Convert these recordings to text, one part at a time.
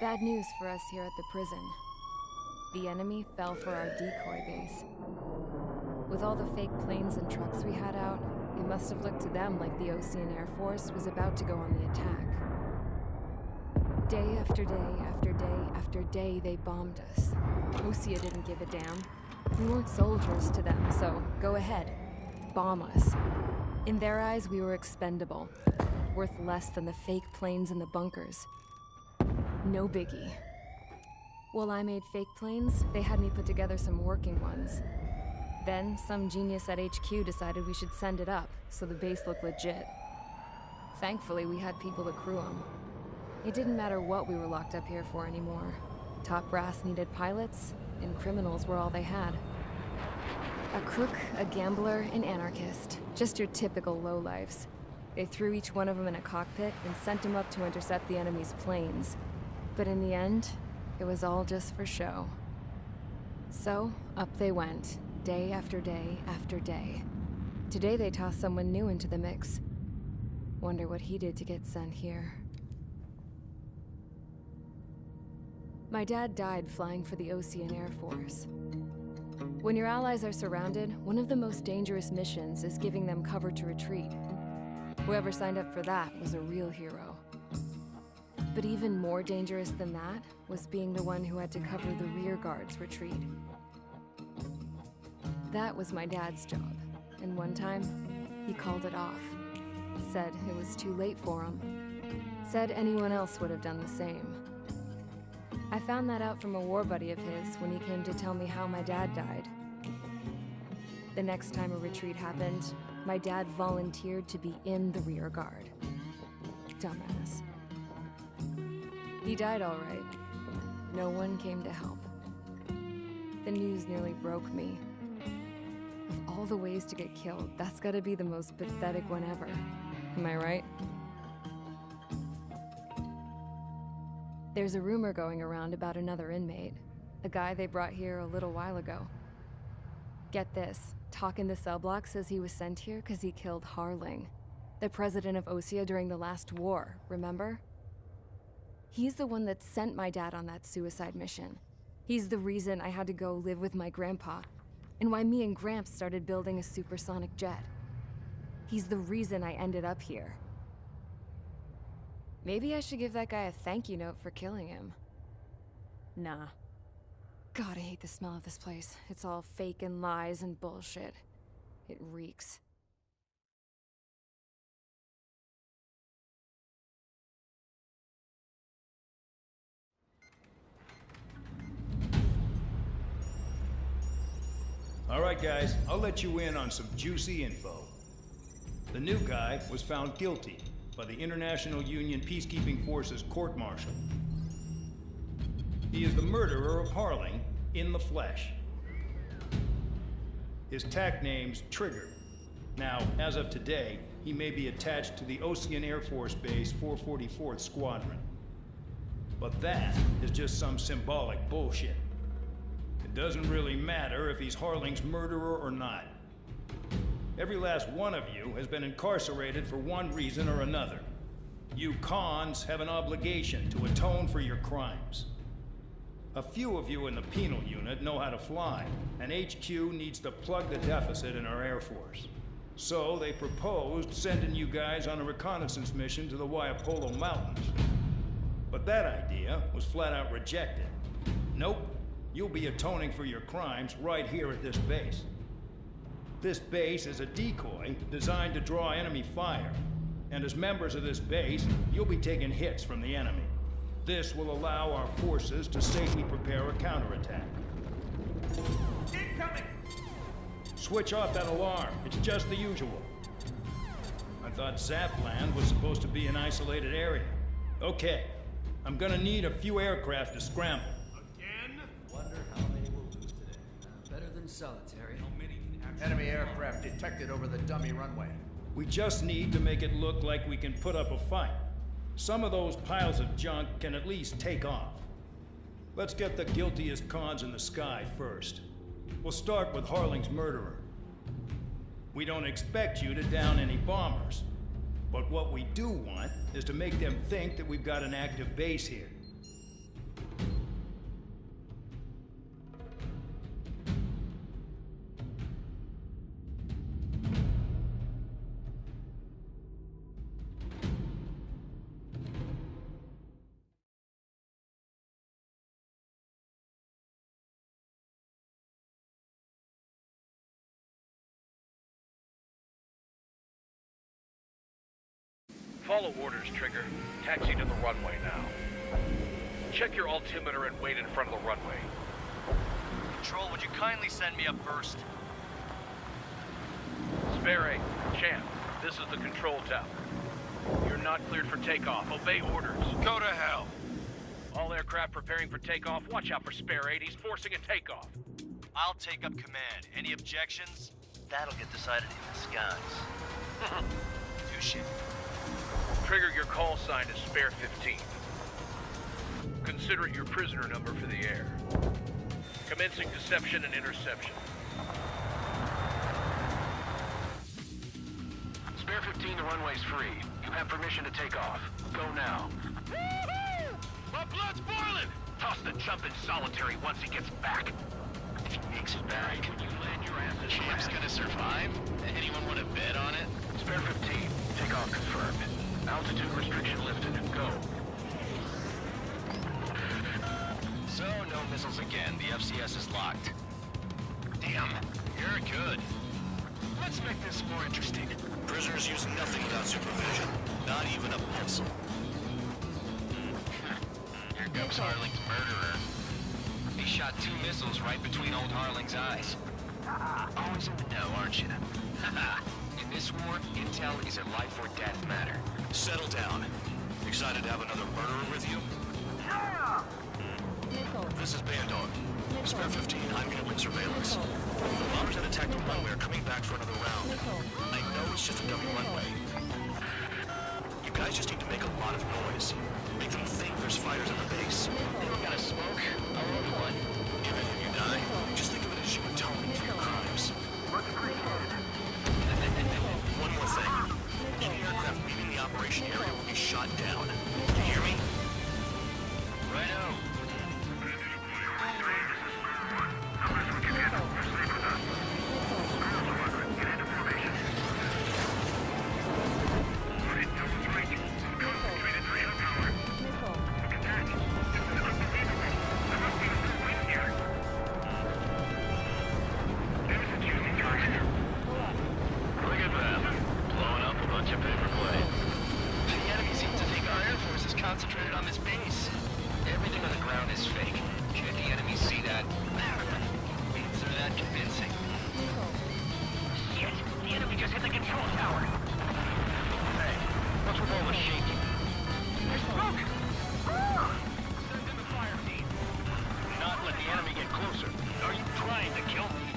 Bad news for us here at the prison. The enemy fell for our decoy base. With all the fake planes and trucks we had out, it must have looked to them like the Ocean Air Force was about to go on the attack. Day after day after day after day, they bombed us. Osea didn't give a damn. We weren't soldiers to them, so go ahead. Bomb us. In their eyes, we were expendable. Worth less than the fake planes in the bunkers. No biggie. While I made fake planes, they had me put together some working ones. Then, some genius at HQ decided we should send it up, so the base looked legit. Thankfully, we had people to crew them. It didn't matter what we were locked up here for anymore. Top brass needed pilots, and criminals were all they had. A crook, a gambler, an anarchist. Just your typical lowlifes. They threw each one of them in a cockpit and sent them up to intercept the enemy's planes. But in the end, it was all just for show. So, up they went, day after day after day. Today they tossed someone new into the mix. Wonder what he did to get sent here. My dad died flying for the Ocean Air Force. When your allies are surrounded, one of the most dangerous missions is giving them cover to retreat. Whoever signed up for that was a real hero. But even more dangerous than that was being the one who had to cover the rear guard's retreat. That was my dad's job, and one time, he called it off. Said it was too late for him. Said anyone else would have done the same. I found that out from a war buddy of his when he came to tell me how my dad died. The next time a retreat happened, my dad volunteered to be in the rear guard. Dumbass. He died all right. No one came to help. The news nearly broke me. Of all the ways to get killed, that's gotta be the most pathetic one ever. Am I right? There's a rumor going around about another inmate. A guy they brought here a little while ago. Get this, talk in the cell block says he was sent here because he killed Harling, the president of Osea during the last war, remember? He's the one that sent my dad on that suicide mission. He's the reason I had to go live with my grandpa, and why me and Gramps started building a supersonic jet. He's the reason I ended up here. Maybe I should give that guy a thank you note for killing him. Nah. God, I hate the smell of this place. It's all fake and lies and bullshit. It reeks. All right, guys, I'll let you in on some juicy info. The new guy was found guilty by the International Union Peacekeeping Forces court-martial. He is the murderer of Harling in the flesh. His TAC name's Trigger. Now, as of today, he may be attached to the Ocean Air Force Base 444th Squadron. But that is just some symbolic bullshit. It doesn't really matter if he's Harling's murderer or not. Every last one of you has been incarcerated for one reason or another. You cons have an obligation to atone for your crimes. A few of you in the penal unit know how to fly, and HQ needs to plug the deficit in our Air Force. So they proposed sending you guys on a reconnaissance mission to the Waiapolo Mountains. But that idea was flat out rejected. Nope. You'll be atoning for your crimes right here at this base. This base is a decoy designed to draw enemy fire. And as members of this base, you'll be taking hits from the enemy. This will allow our forces to safely prepare a counterattack. Incoming! Switch off that alarm. It's just the usual. I thought Zapland was supposed to be an isolated area. Okay, I'm gonna need a few aircraft to scramble. Wonder how many we'll lose today. Better than solitary. How many can actually... Enemy aircraft detected over the dummy runway. We just need to make it look like we can put up a fight. Some of those piles of junk can at least take off. Let's get the guiltiest cons in the sky first. We'll start with Harling's murderer. We don't expect you to down any bombers. But what we do want is to make them think that we've got an active base here. Follow orders, Trigger. Taxi to the runway now. Check your altimeter and wait in front of the runway. Control, would you kindly send me up first? Spare 8, Champ, this is the control tower. You're not cleared for takeoff. Obey orders. Go to hell. All aircraft preparing for takeoff. Watch out for Spare 8. He's forcing a takeoff. I'll take up command. Any objections? That'll get decided in the skies. Touche. Trigger, your call sign is Spare 15. Consider it your prisoner number for the air. Commencing deception and interception. Spare 15, the runway's free. You have permission to take off. Go now. Woo-hoo! My blood's boiling! Toss the chump in solitary once he gets back. If he makes it back, you land your ass in Champ's gonna survive? Anyone want to bet on it? Spare 15, takeoff confirmed. Altitude restriction lifted. Go. So, no missiles again. The FCS is locked. Damn, you're good. Let's make this more interesting. Prisoners use nothing without supervision. Not even a pencil. Here comes Harling's murderer. He shot 2 missiles right between old Harling's eyes. Always in the know, aren't you? In this war, intel is a life or death matter. Settle down. Excited to have another murderer with you? This is Bandog. Spare 15, I'm unit surveillance. The bombers that attacked the runway are coming back for another round. I know it's just a dummy runway. You guys just need to make a lot of noise. Make them think there's fighters at the base. Anyone got a smoke? I'll roll one. If any of you die, just think of it as you atoning for your crimes. One more thing. Any aircraft leaving the operation area will be shot down. You hear me? Righto. Concentrated on this base. Everything on the ground is fake. Can't the enemy see that? Means they're that convincing. Shit! The enemy just hit the control tower! Hey, what's with all the shaking? There's smoke! Send in the fire team. Do not let the enemy get closer. Are you trying to kill me?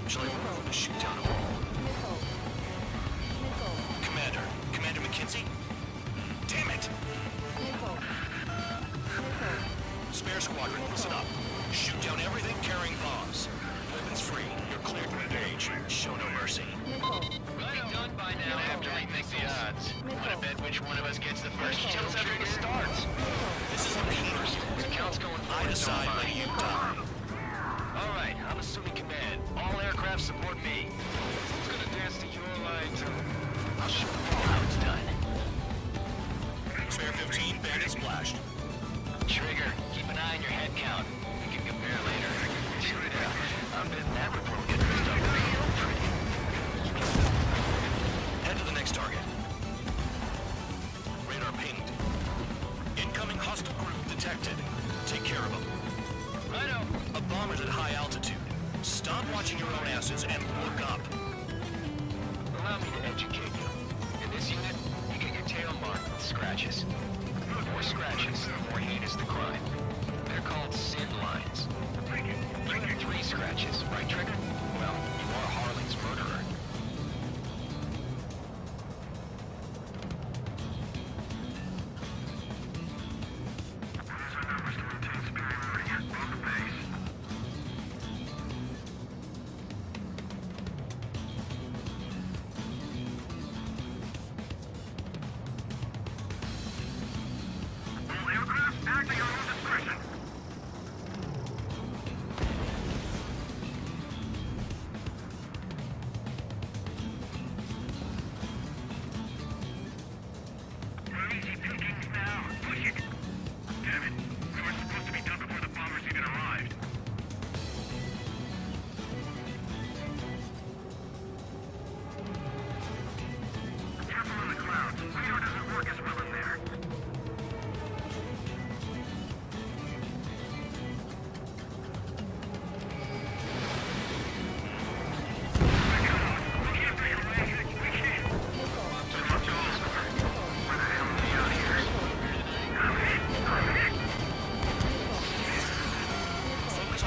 Shall I move to shoot down a wall? Commander McKinsey? Damn it! Spare squadron, listen up. Shoot down everything carrying bombs. Weapons free. You're cleared to engage. Show no mercy. Right done by now. Gonna have to rethink the odds. Wanna bet which one of us gets the first kills after it starts? This is the first. The count's going for I decide when you die. Alright, I'm assuming command. All aircraft support me. Who's gonna dance to your line too? I'll show you how it's done. Spare 15, bandit splashed. Trigger, keep an eye on your head count. We can compare later. Shoot it out. I'm betting that report will get messed up real pretty. Head to the next target. Radar pinged. Incoming hostile group detected. Take care of them. Righto. A bomber's at high altitude. Stop watching your own asses and look up. Allow me to educate you. In this unit, you get your tail marked with scratches. The more scratches, the more heinous the crime. They're called sin lines. You have 3 scratches, right, Trigger? Well, you are Harling's murderer.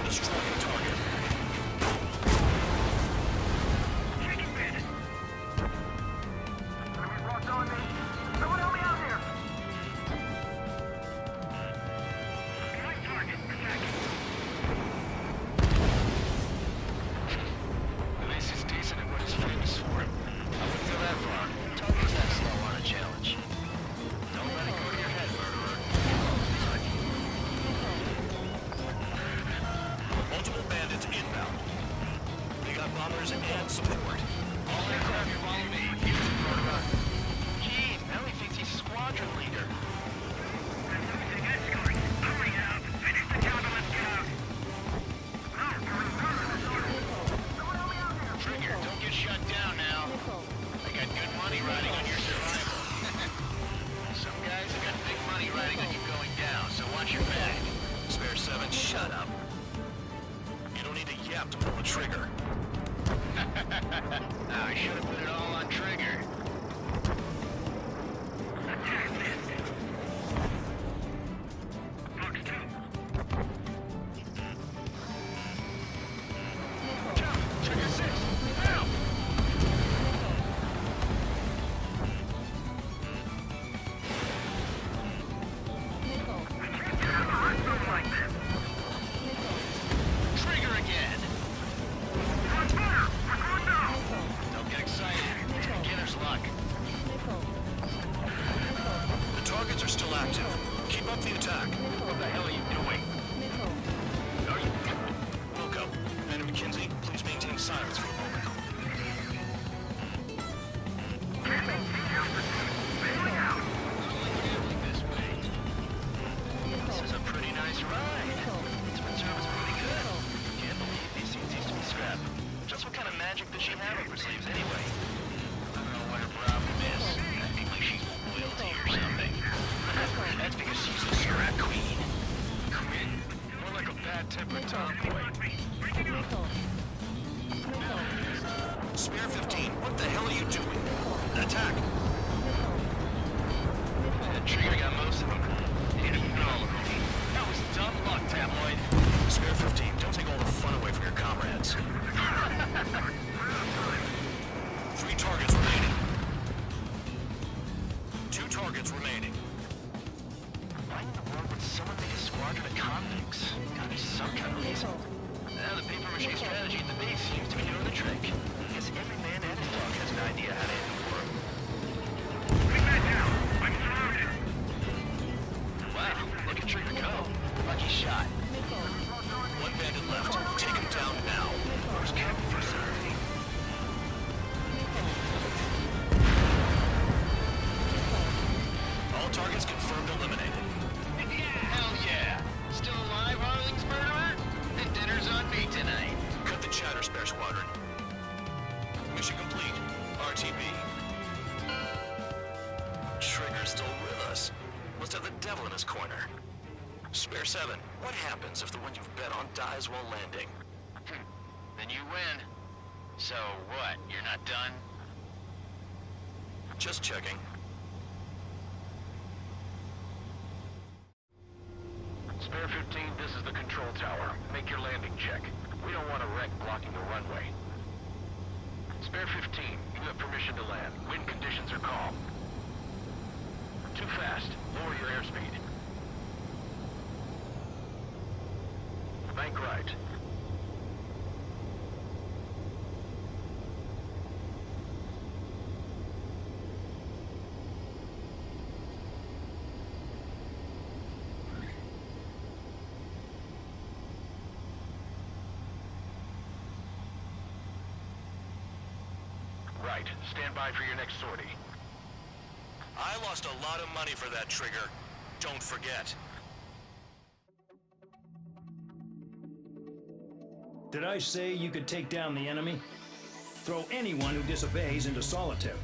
destroying the target. This is decent at what he's famous for. I wouldn't go that far. Target's that slow on a challenge. Don't let it go to your head, murderer. Multiple bandits inbound. They got bombers and support. All aircraft follow me. Use the prototype. Jeez, now he thinks he's squadron leader. Trigger, don't get shut down now. I got good money riding on your survival. Some guys have got big money riding on you going down, so watch your back. Spare 7, shut up. You don't need a yap to pull the trigger. I should have put it all on Trigger. Trigger 6, now! Trigger again! Don't get excited. It's beginner's luck. The targets are still active. Keep up the attack. What the hell are you doing? Are you... Wilco, and McKinsey, please maintain silence for a moment. This way. This is a pretty nice ride. It's been serviced pretty good. Can't believe these things used to be scrapped. Just what kind of magic does she have up her sleeves anyway? I don't know what her problem is. I think like she's royalty or something. That's because she's a scrap queen. Queen? More like a bad-tempered tomboy. Spare 15, what the hell are you doing? Attack! Trigger got most of them. Hit him with all of them. That was dumb luck, tabloid. Spare 15, don't take all the fun away from your comrades. 3 targets remaining. 2 targets remaining. Why in the world would someone make a squadron of convicts? Gotta be some kind of reason. Now the paper-mache strategy at the base seems to be doing the trick. I guess every man and his dog has an idea how to end the war. Bring that down! I'm surrounded! Wow, look at Trigger go. Lucky shot. 1 bandit left. Take him down now. First come, first served. All targets confirmed eliminated. Hell yeah! Still alive, Harling's murderer? Then dinner's on me tonight. Cut the chatter, Spare Squadron. Mission complete. RTB. Trigger's still with us. Must have the devil in his corner. Spare 7, what happens if the one you've bet on dies while landing? Then you win. So what, you're not done? Just checking. Spare 15, this is the control tower. Make your landing check. We don't want a wreck blocking the runway. Spare 15, you have permission to land. Wind conditions are calm. Too fast. Lower your airspeed. Bank right. Right. Stand by for your next sortie. I lost a lot of money for that, Trigger. Don't forget. Did I say you could take down the enemy? Throw anyone who disobeys into solitary.